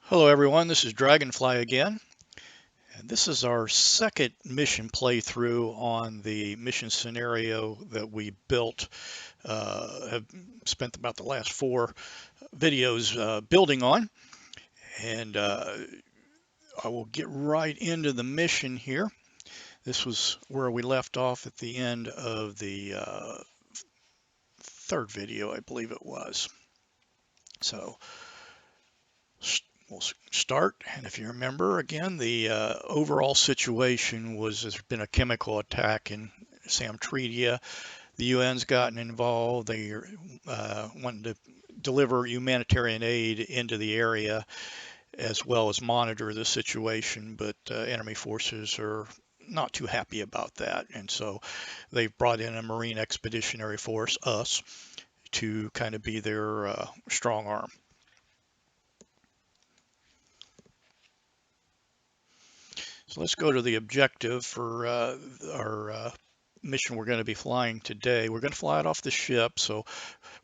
Hello everyone, this is Dragonfly again, and this is our second mission playthrough on the mission scenario that we built. Have spent about the last 4 videos building on, and I will get right into the mission here. This was where we left off at the end of the 3rd video, I believe it was. So we'll start, and if you remember, again, the overall situation was there's been a chemical attack in Samtredia. The UN's gotten involved. They wanting to deliver humanitarian aid into the area as well as monitor the situation, but enemy forces are not too happy about that, and so they've brought in a Marine Expeditionary Force, us, to kind of be their strong arm. So let's go to the objective for our mission we're going to be flying today. We're going to fly it off the ship, so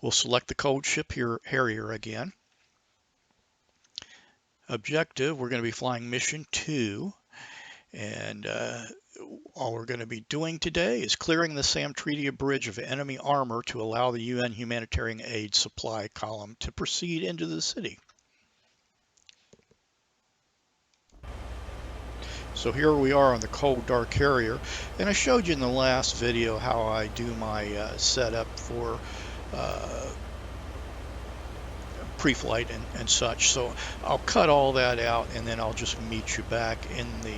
we'll select the cold ship here, Harrier again. Objective, we're going to be flying mission 2, and all we're going to be doing today is clearing the Samtredia Bridge of enemy armor to allow the UN humanitarian aid supply column to proceed into the city. So here we are on the Cold Dark Harrier, and I showed you in the last video how I do my setup for pre-flight and such. So I'll cut all that out, and then I'll just meet you back in the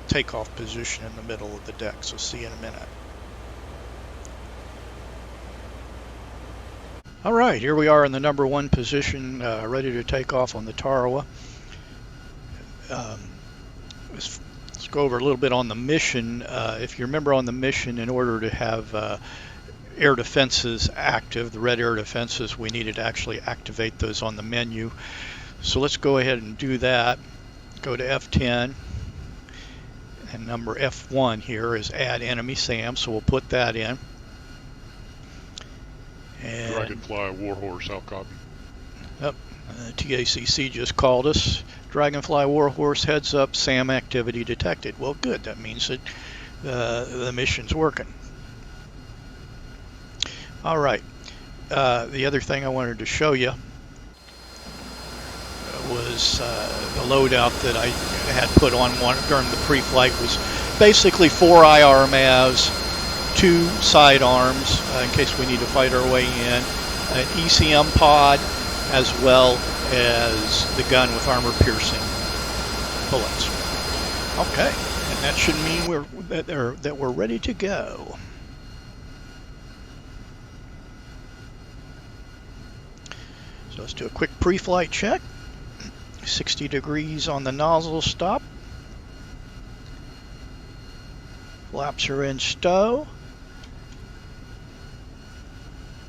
takeoff position in the middle of the deck. So see you in a minute. All right, here we are in the number 1 position, ready to take off on the Tarawa. Let's go over a little bit on the mission. If you remember on the mission, in order to have air defenses active, the red air defenses, we needed to actually activate those on the menu. So let's go ahead and do that. Go to F10, and number F1 here is add enemy SAM, so we'll put that in. And Dragonfly, Warhorse, how copy? Yep, TACC just called us. Dragonfly Warhorse, heads up, SAM activity detected. Well, good. That means that the mission's working. All right. The other thing I wanted to show you was the loadout that I had put on during the pre-flight was basically 4 IR MAVs, 2 sidearms in case we need to fight our way in, an ECM pod, as well as the gun with armor-piercing bullets. Okay, and that should mean that we're ready to go. So let's do a quick pre-flight check. 60 degrees on the nozzle stop. Flaps are in stow.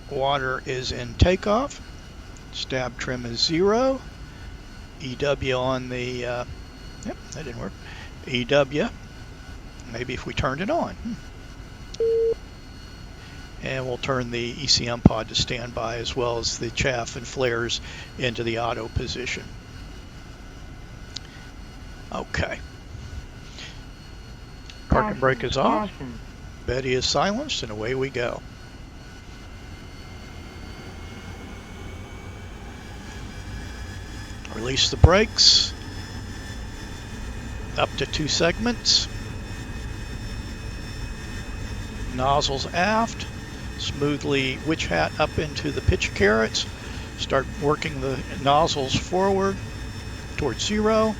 Water is in takeoff. Stab trim is 0. EW on the, yep, that didn't work. EW, maybe if we turned it on. And we'll turn the ECM pod to standby, as well as the chaff and flares into the auto position. Okay. Parking brake is off. Betty is silenced, and away we go. Release the brakes, up to 2 segments, nozzles aft, smoothly witch hat up into the pitch carrots, start working the nozzles forward towards 0,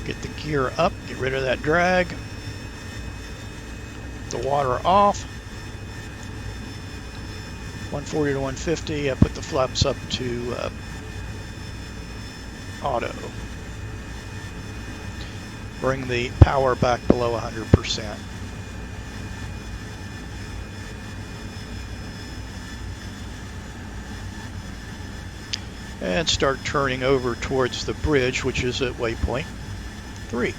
get the gear up, get rid of that drag, the water off, 140 to 150, I put the flaps up to auto. Bring the power back below 100%. And start turning over towards the bridge, which is at waypoint 3.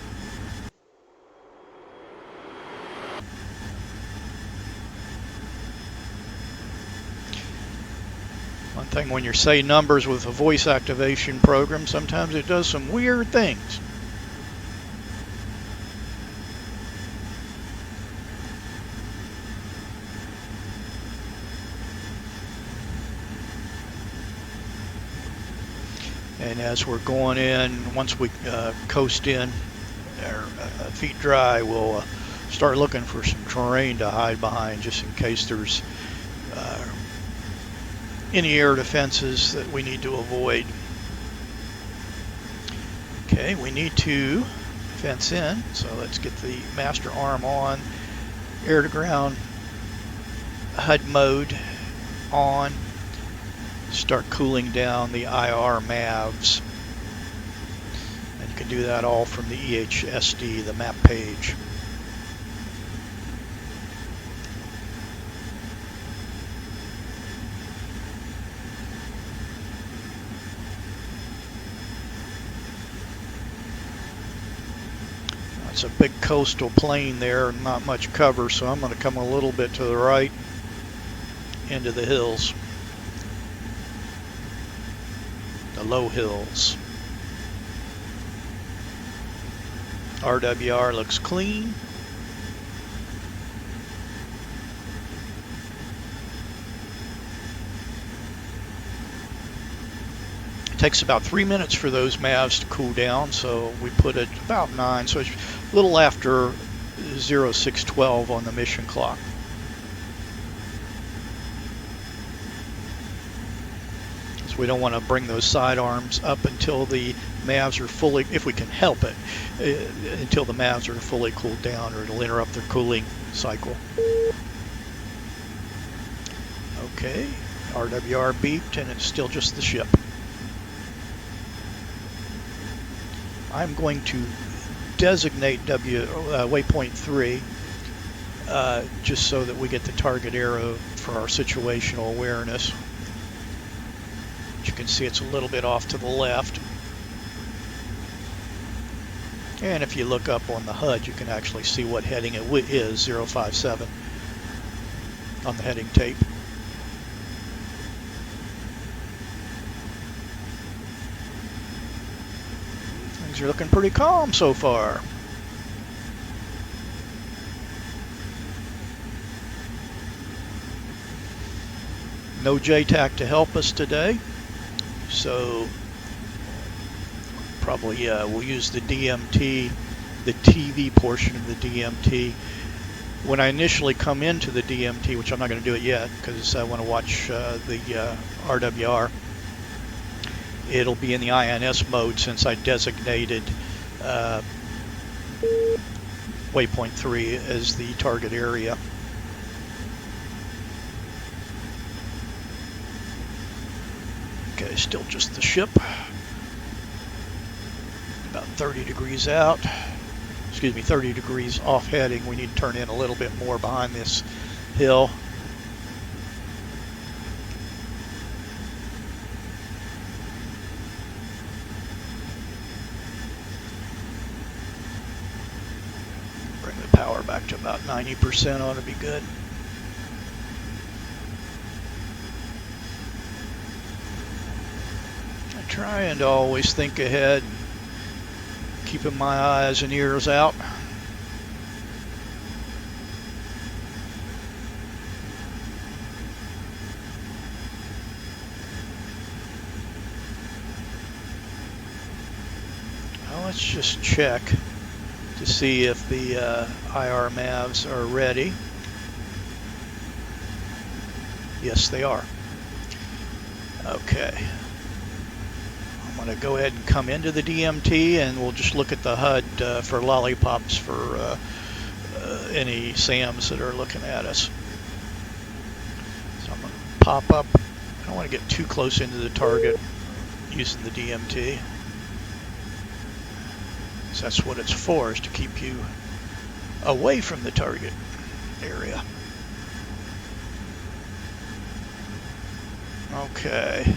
One thing, when you say numbers with a voice activation program, sometimes it does some weird things. And as we're going in, once we coast in, our feet dry, we'll start looking for some terrain to hide behind, just in case there's any air defenses that we need to avoid. Okay, we need to fence in, so let's get the master arm on, air to ground HUD mode on. Start cooling down the IR MAVs, and you can do that all from the EHSD, the map page. It's a big coastal plain there, not much cover, so I'm going to come a little bit to the right into the hills. The low hills. RWR looks clean. It takes about 3 minutes for those MAVs to cool down, so we put it about 9, so it's a little after 0612 on the mission clock. We don't want to bring those sidearms up until the MAVs are fully, if we can help it, until the MAVs are fully cooled down, or it'll interrupt their cooling cycle. Okay, RWR beeped, and it's still just the ship. I'm going to designate waypoint 3 just so that we get the target arrow for our situational awareness. You can see it's a little bit off to the left. And if you look up on the HUD, you can actually see what heading it is, 057, on the heading tape. Things are looking pretty calm so far. No JTAC to help us today. So probably we'll use the DMT, the TV portion of the DMT. When I initially come into the DMT, which I'm not going to do it yet because I want to watch the RWR, it'll be in the INS mode since I designated waypoint 3 as the target area. Okay, still just the ship. About 30 degrees out. Excuse me, 30 degrees off heading. We need to turn in a little bit more behind this hill. Bring the power back to about 90%, ought to be good. Trying to always think ahead, keeping my eyes and ears out. Well, let's just check to see if the IR MAVs are ready. Yes, they are. Okay. I'm going to go ahead and come into the DMT, and we'll just look at the HUD for lollipops for any SAMs that are looking at us. So I'm going to pop up. I don't want to get too close into the target using the DMT. So that's what it's for, is to keep you away from the target area. Okay.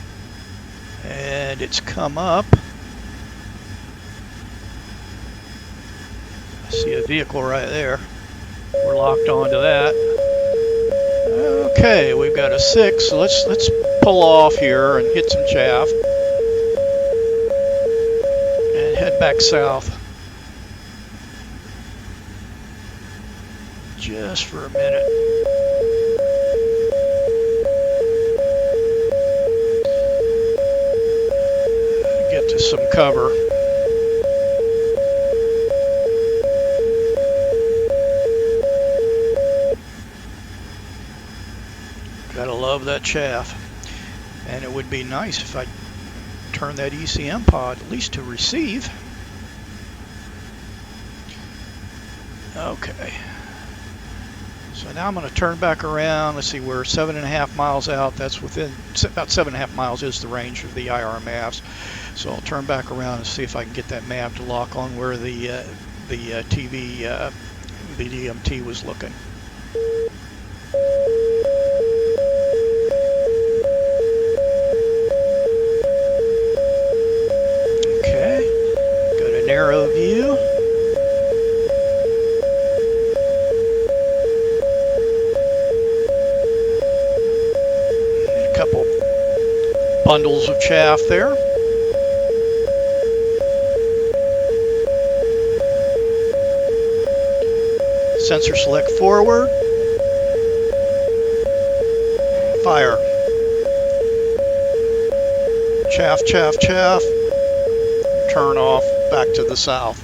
And it's come up. I see a vehicle right there. We're locked onto that. Okay, we've got a 6, so let's pull off here and hit some chaff and head back south just for a minute. Get to some cover. Gotta love that chaff. And it would be nice if I turn that ECM pod at least to receive. Okay. So now I'm going to turn back around. Let's see, we're 7.5 miles out. That's within about 7.5 miles is the range of the IR maps. So I'll turn back around and see if I can get that map to lock on where the TV BDMT was looking. Okay, got a narrow view. A couple bundles of chaff there. Sensor select forward. Fire. Chaff, chaff, chaff. Turn off back to the south.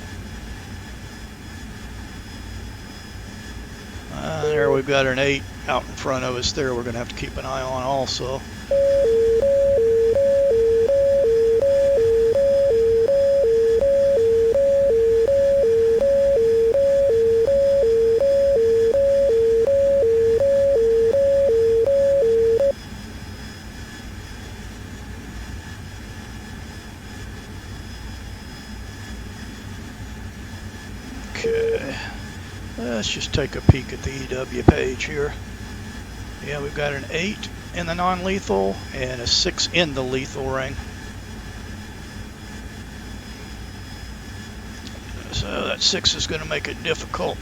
There we've got an 8 out in front of us there we're going to have to keep an eye on also. Okay, let's just take a peek at the EW page here. Yeah, we've got an 8 in the non-lethal and a 6 in the lethal ring. So that 6 is going to make it difficult.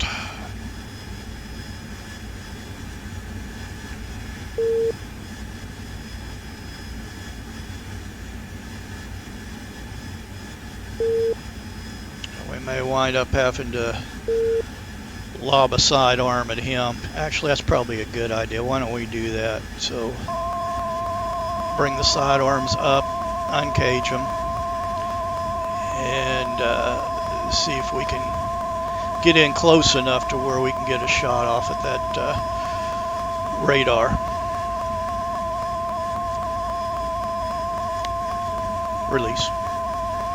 We may wind up having to lob a sidearm at him. Actually, that's probably a good idea. Why don't we do that? So bring the sidearms up, uncage them, and see if we can get in close enough to where we can get a shot off at that radar. Release.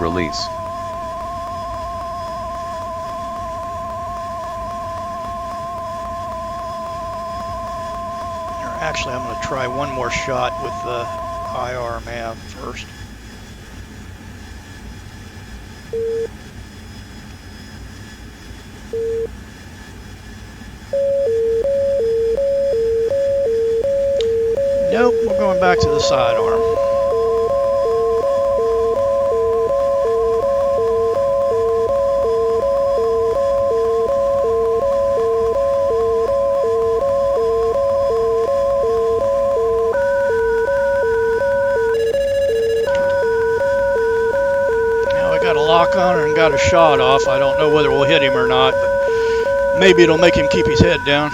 Release. Actually, I'm going to try one more shot with the IR MAV first. Nope, we're going back to the sidearm. Lock on her and got a shot off. I don't know whether we'll hit him or not, but maybe it'll make him keep his head down.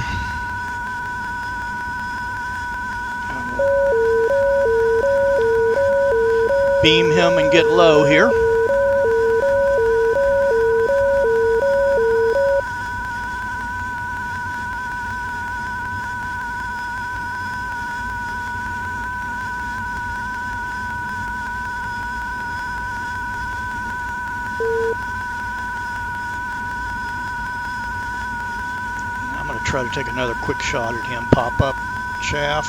Beam him and get low here. Try to take another quick shot at him. Pop up chaff.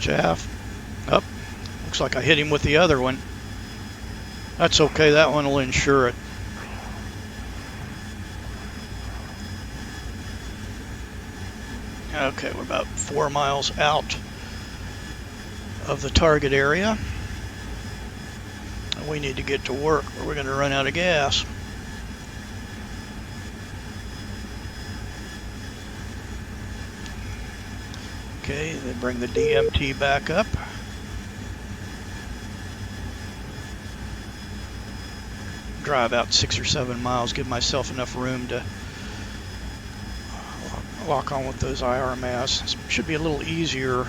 Chaff. Up. Looks like I hit him with the other one. That's okay. That one will ensure it. Okay. Okay, we're about 4 miles out of the target area. And we need to get to work or we're going to run out of gas. Okay, then bring the DMT back up. Drive out 6 or 7 miles, give myself enough room to lock on with those IR masts. Should be a little easier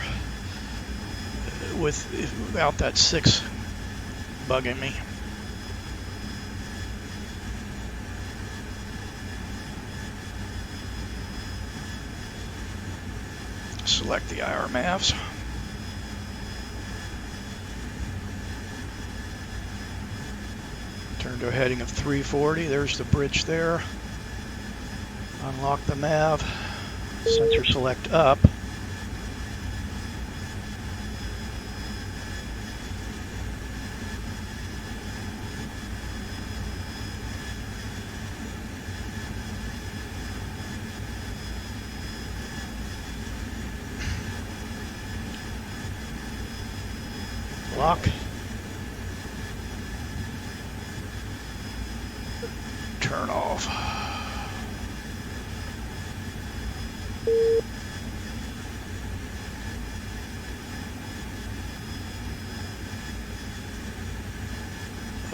without that 6 bugging me. Select the IR maps. Turn to a heading of 340. There's the bridge there. Unlock the MAV. Sensor select up. Lock. Turn off.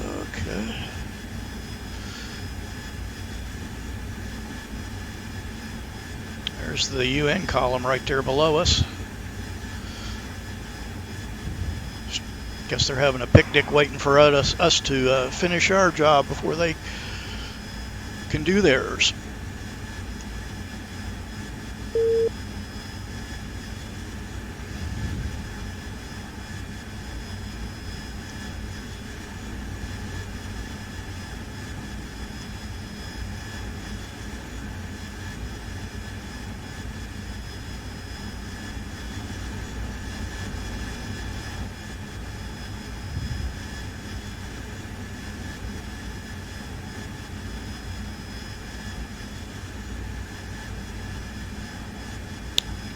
Okay. There's the UN column right there below us. Guess they're having a picnic waiting for us to finish our job before they can do theirs.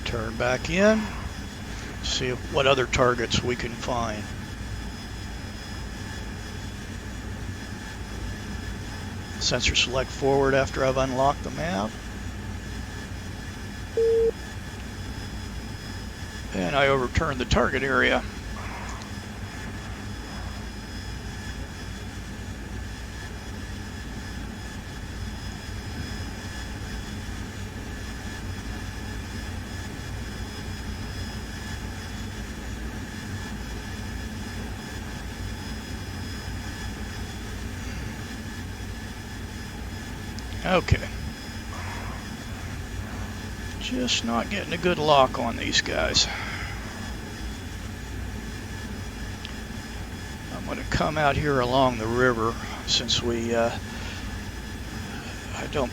Turn back in, see what other targets we can find. Sensor select forward after I've unlocked the map. And I overturn the target area. Okay. Just not getting a good lock on these guys. I'm going to come out here along the river since we, I don't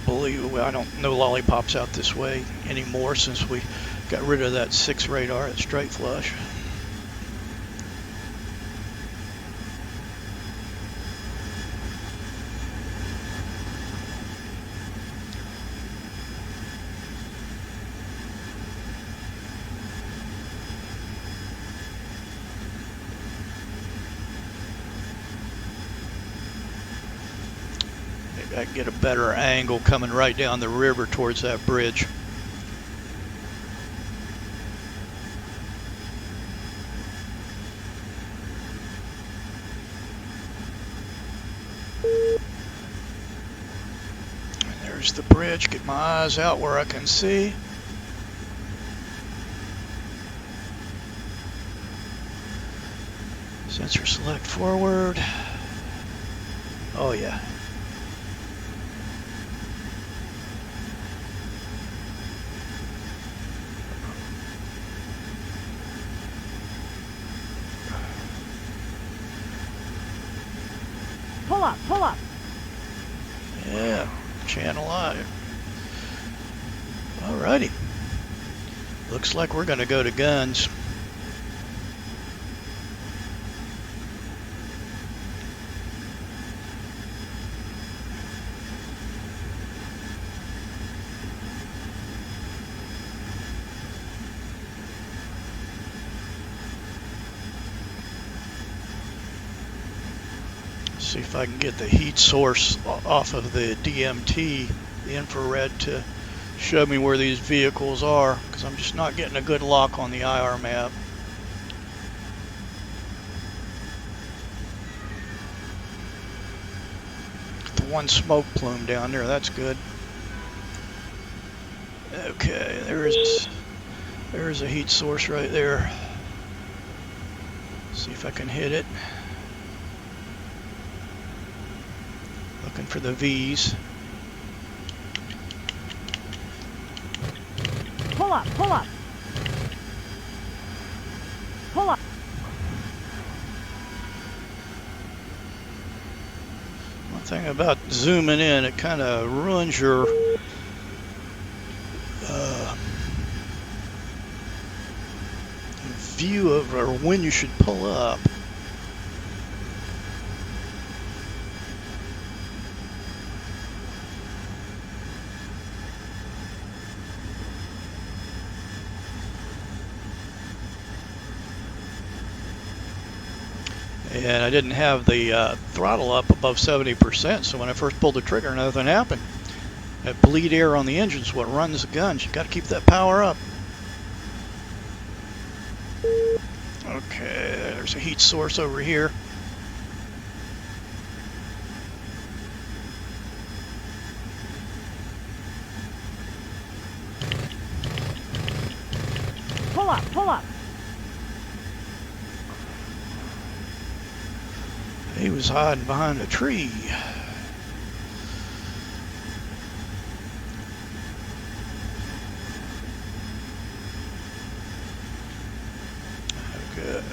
know lollipops out this way anymore since we got rid of that 6 radar at straight flush. I can get a better angle coming right down the river towards that bridge. And there's the bridge. Get my eyes out where I can see. Sensor select forward. Oh yeah. Pull up. Yeah, channel eye. Alrighty. Looks like we're gonna go to guns. See if I can get the heat source off of the DMT, the infrared, to show me where these vehicles are, because I'm just not getting a good lock on the IR map. The one smoke plume down there, that's good. Okay, there's a heat source right there. See if I can hit it. Looking for the V's. Pull up, pull up. Pull up. One thing about zooming in, it kind of ruins your view of or when you should pull up. And I didn't have the throttle up above 70%, so when I first pulled the trigger, nothing happened. That bleed air on the engine is what runs the guns. You've got to keep that power up. Okay, there's a heat source over here. Pull up, pull up. He was hiding behind a tree. Good.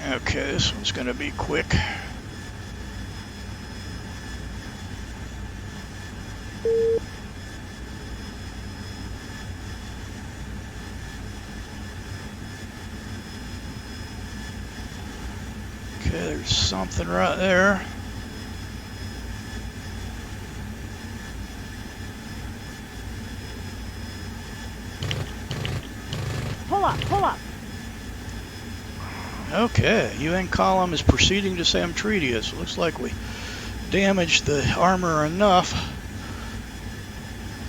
Okay, this one's going to be quick. Okay, there's something right there. Pull up, pull up. Okay, UN column is proceeding to Samtredia, so it looks like we damaged the armor enough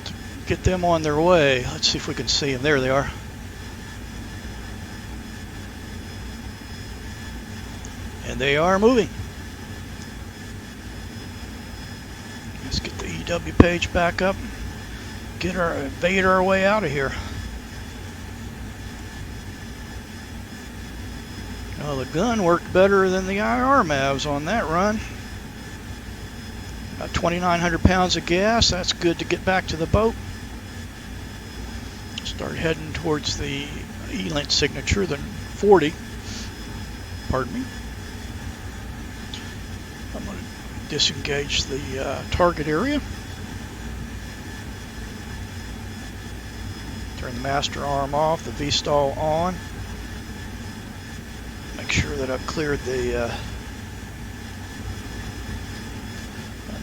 to get them on their way. Let's see if we can see them. There they are. And they are moving. Let's get the EW page back up. Evade our way out of here. Well, the gun worked better than the IR MAVs on that run. About 2,900 pounds of gas. That's good to get back to the boat. Start heading towards the E-Link signature, the 40. Pardon me. I'm going to disengage the target area. Turn the master arm off, the V-stall on. Make sure that I've cleared the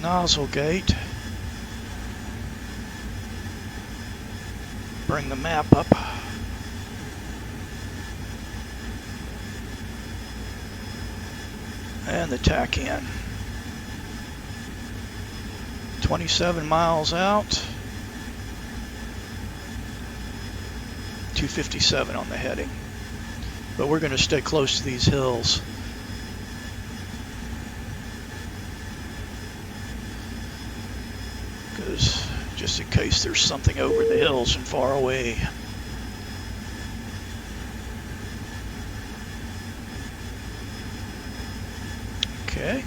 nozzle gate. Bring the map up. And the tack in. 27 miles out. 257 on the heading. But we're going to stay close to these hills. Because just in case there's something over the hills and far away. Okay.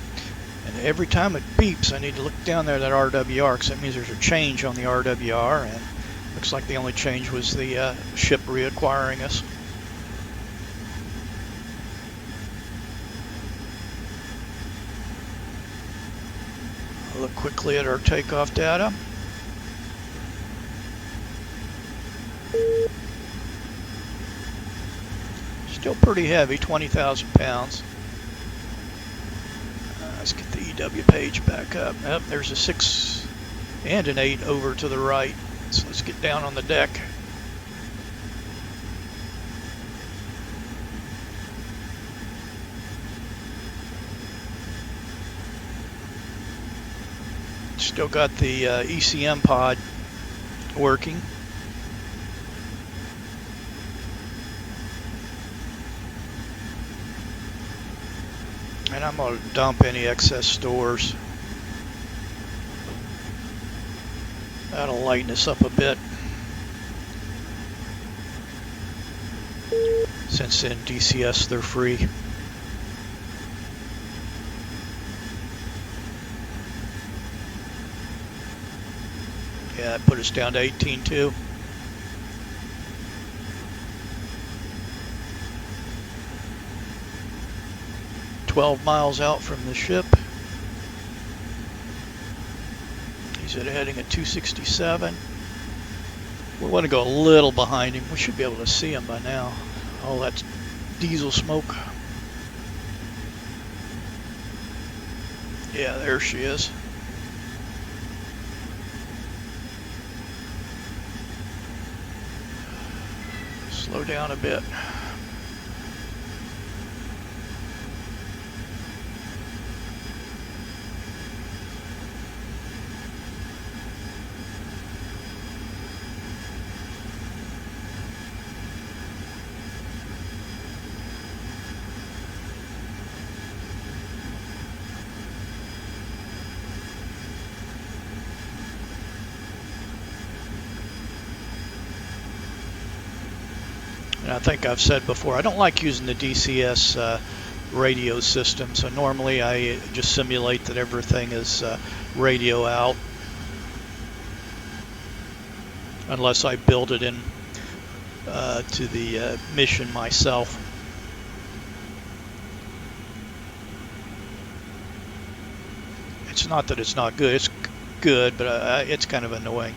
And every time it beeps, I need to look down there at that RWR, because that means there's a change on the RWR, and looks like the only change was the ship reacquiring us. I'll look quickly at our takeoff data. Still pretty heavy, 20,000 pounds. Let's get the EW page back up. Oh, there's a 6 and an 8 over to the right. So let's get down on the deck. Still got the ECM pod working. And I'm going to dump any excess stores. That'll lighten us up a bit. Since in DCS they're free. Yeah, that put us down to 18.2. Miles out from the ship. He's at a heading at 267. We want to go a little behind him. We should be able to see him by now. All that diesel smoke. Yeah, there she is. Slow down a bit. And I think I've said before, I don't like using the DCS radio system, so normally I just simulate that everything is radio out, unless I build it in to the mission myself. It's not that it's not good, it's good, but it's kind of annoying.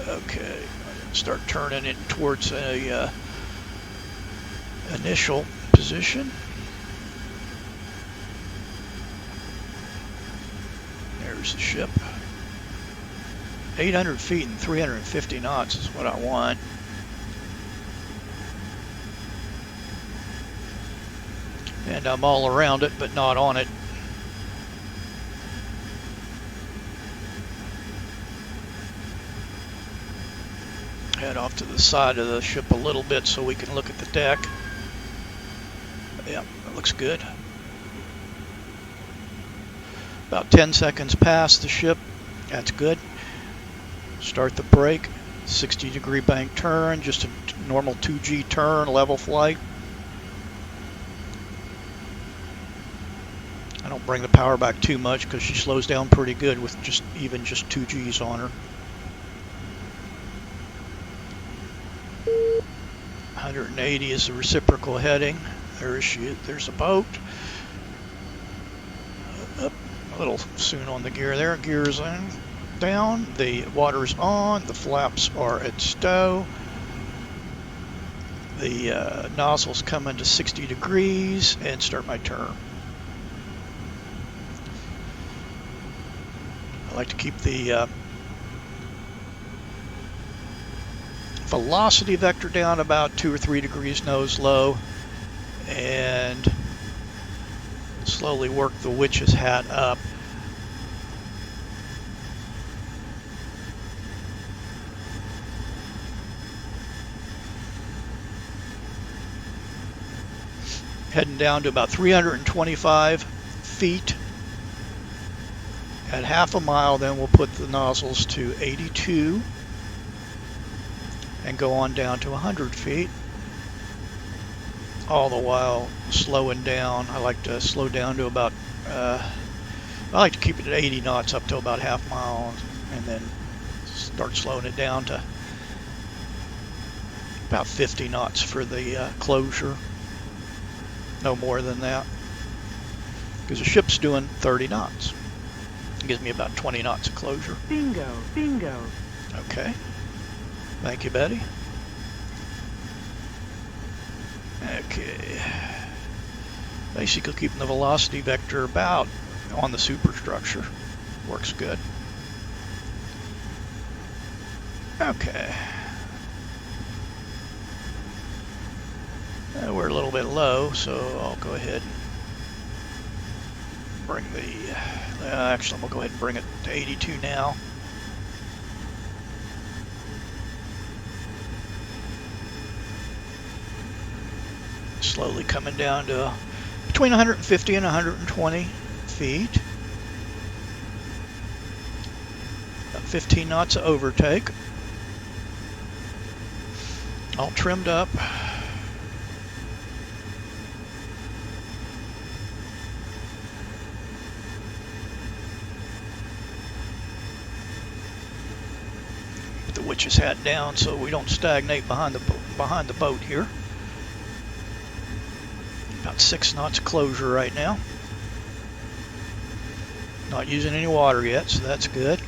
Okay, start turning it towards a initial position. There's the ship. 800 feet and 350 knots is what I want. And I'm all around it, but not on it. Head off to the side of the ship a little bit so we can look at the deck. Yeah, that looks good. About 10 seconds past the ship. That's good. Start the brake. 60-degree bank turn, just a normal 2G turn, level flight. I don't bring the power back too much because she slows down pretty good with just 2 Gs on her. 180 is the reciprocal heading. There she is. There's a boat. Up a little soon on the gear there. Gears in, down. The water's on. The flaps are at stow. The nozzles come into 60 degrees and start my turn. I like to keep the velocity vector down about 2 or 3 degrees nose low, and slowly work the witch's hat up. Heading down to about 325 feet. At half a mile, then we'll put the nozzles to 82 and go on down to 100 feet. All the while slowing down. I like to slow down to about, I like to keep it at 80 knots up to about half mile, and then start slowing it down to about 50 knots for the closure. No more than that, because the ship's doing 30 knots. It gives me about 20 knots of closure. Bingo, bingo. Okay. Thank you, Betty. Okay. Basically keeping the velocity vector about on the superstructure. Works good. Okay. We're a little bit low, so I'll go ahead and bring the... actually, I'm going to go ahead and bring it to 82 now. Slowly coming down to between 150 and 120 feet. About 15 knots of overtake. All trimmed up. Put the witch's hat down so we don't stagnate behind the boat here. About 6 knots of closure right now. Not using any water yet, so that's good.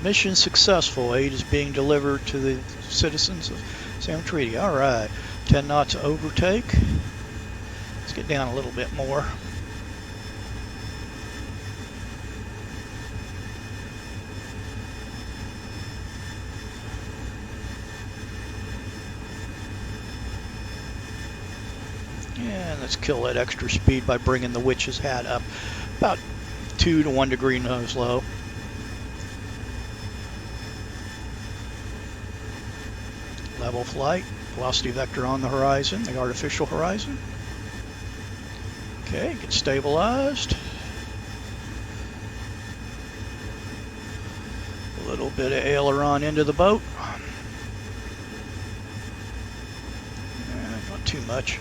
Mission successful. Aid is being delivered to the citizens of Sam Treaty. All right, 10 knots of overtake. Let's get down a little bit more. And let's kill that extra speed by bringing the witch's hat up about 2 to 1 degree nose low. Level flight, velocity vector on the horizon, the artificial horizon. Okay, get stabilized. A little bit of aileron into the boat. Not too much.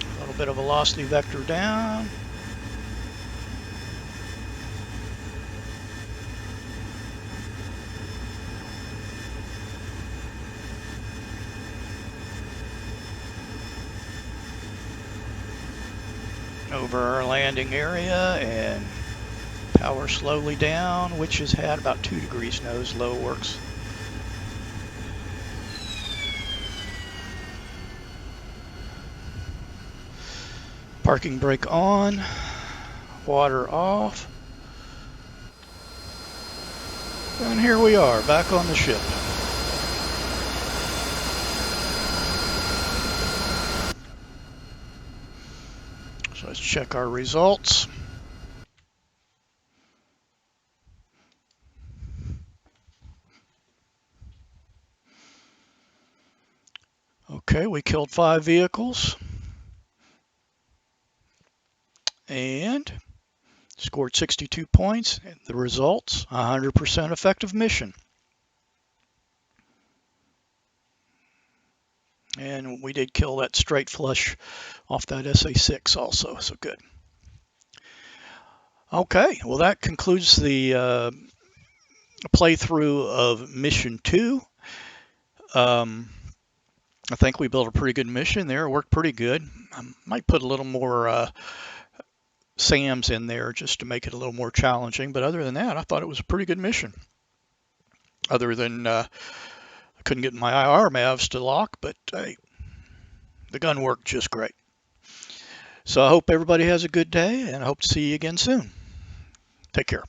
A little bit of velocity vector down. Over our landing area and power slowly down. Witch's hat about 2 degrees nose low works. Parking brake on, water off. And here we are, back on the ship. So let's check our results. Okay, we killed 5 vehicles and scored 62 points. The results, 100% effective mission. And we did kill that straight flush off that SA-6 also, so good. Okay, well that concludes the playthrough of Mission 2. I think we built a pretty good mission there. It worked pretty good. I might put a little more SAMs in there just to make it a little more challenging, but other than that, I thought it was a pretty good mission. Other than I couldn't get my IR mavs to lock, but the gun worked just great. So I hope everybody has a good day, and I hope to see you again soon. Take care.